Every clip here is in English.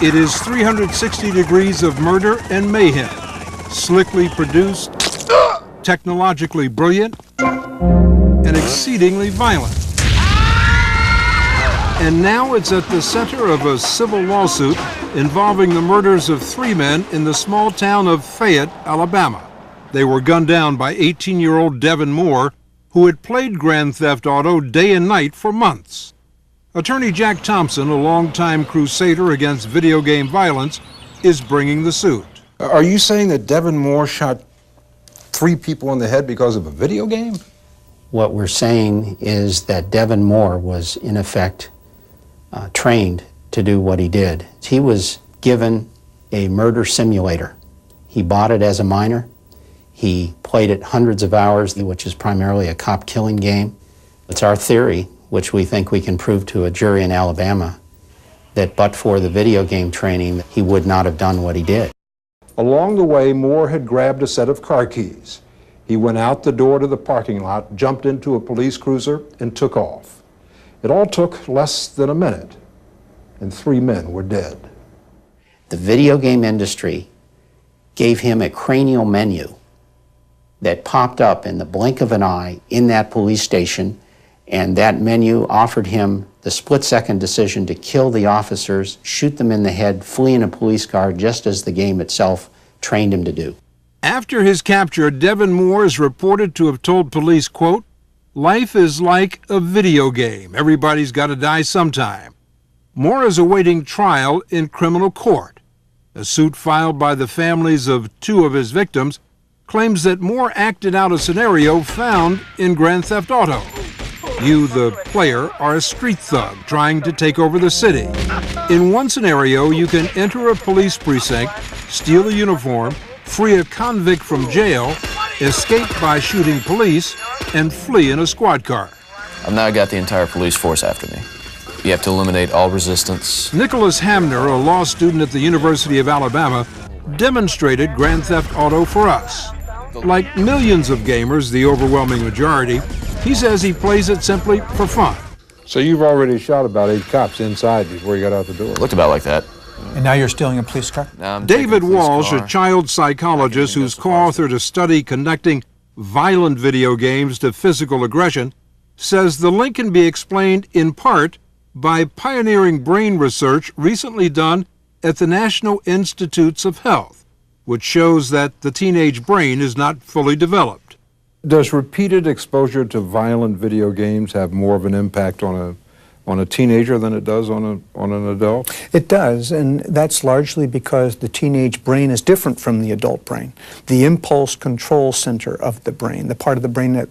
It is 360 degrees of murder and mayhem, slickly produced, technologically brilliant, and exceedingly violent. And now it's at the center of a civil lawsuit involving the murders of 3 men in the small town of Fayette, Alabama. They were gunned down by 18-year-old Devin Moore, who had played Grand Theft Auto day and night for months. Attorney Jack Thompson, a longtime crusader against video game violence, is bringing the suit. Are you saying that Devin Moore shot 3 people in the head because of a video game? What we're saying is that Devin Moore was, in effect, trained to do what he did. He was given a murder simulator. He bought it as a minor. He played it hundreds of hours, which is primarily a cop-killing game. It's our theory, which we think we can prove to a jury in Alabama, that but for the video game training, he would not have done what he did. Along the way, Moore had grabbed a set of car keys. He went out the door to the parking lot, jumped into a police cruiser, and took off. It all took less than a minute, and 3 men were dead. The video game industry gave him a cranial menu that popped up in the blink of an eye in that police station, and that menu offered him the split-second decision to kill the officers, shoot them in the head, flee in a police car, just as the game itself trained him to do. After his capture, Devin Moore is reported to have told police, quote, "Life is like a video game. Everybody's got to die sometime." Moore is awaiting trial in criminal court. A suit filed by the families of 2 of his victims claims that Moore acted out a scenario found in Grand Theft Auto. You, the player, are a street thug trying to take over the city. In one scenario, you can enter a police precinct, steal a uniform, free a convict from jail, escape by shooting police, and flee in a squad car. I've now got the entire police force after me. You have to eliminate all resistance. Nicholas Hamner, a law student at the University of Alabama, demonstrated Grand Theft Auto for us. Like millions of gamers, the overwhelming majority, he says he plays it simply for fun. So you've already shot about 8 cops inside before you got out the door? Looked about like that. And now you're stealing a police car? David Walsh, a child psychologist who's co-authored a study connecting violent video games to physical aggression, says the link can be explained in part by pioneering brain research recently done at the National Institutes of Health, which shows that the teenage brain is not fully developed. Does repeated exposure to violent video games have more of an impact on a teenager than it does on an adult? It does, and that's largely because the teenage brain is different from the adult brain. The impulse control center of the brain, the part of the brain that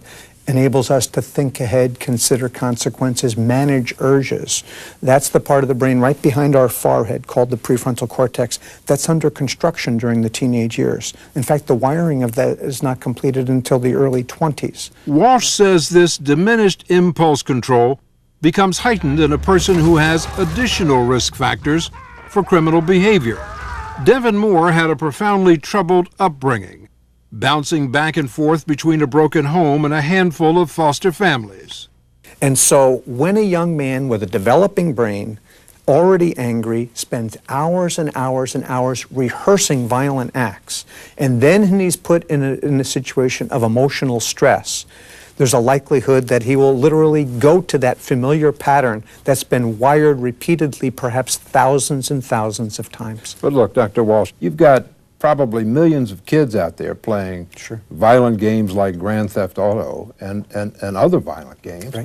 enables us to think ahead, consider consequences, manage urges. That's the part of the brain right behind our forehead called the prefrontal cortex that's under construction during the teenage years. In fact, the wiring of that is not completed until the early 20s. Walsh says this diminished impulse control becomes heightened in a person who has additional risk factors for criminal behavior. Devin Moore had a profoundly troubled upbringing, bouncing back and forth between a broken home and a handful of foster families. And so when a young man with a developing brain, already angry, spends hours and hours and hours rehearsing violent acts, and then he's put in a situation of emotional stress, there's a likelihood that he will literally go to that familiar pattern that's been wired repeatedly, perhaps thousands and thousands of times. But look, Dr. Walsh, you've got probably millions of kids out there playing violent games like Grand Theft Auto and other violent games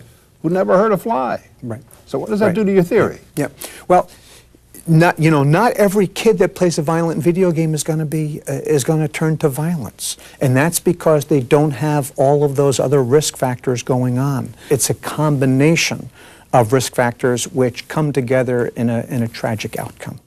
who never hurt a fly. Right. So what does that do to your theory? Yeah. Well, not every kid that plays a violent video game is going to turn to violence, and that's because they don't have all of those other risk factors going on. It's a combination of risk factors which come together in a tragic outcome.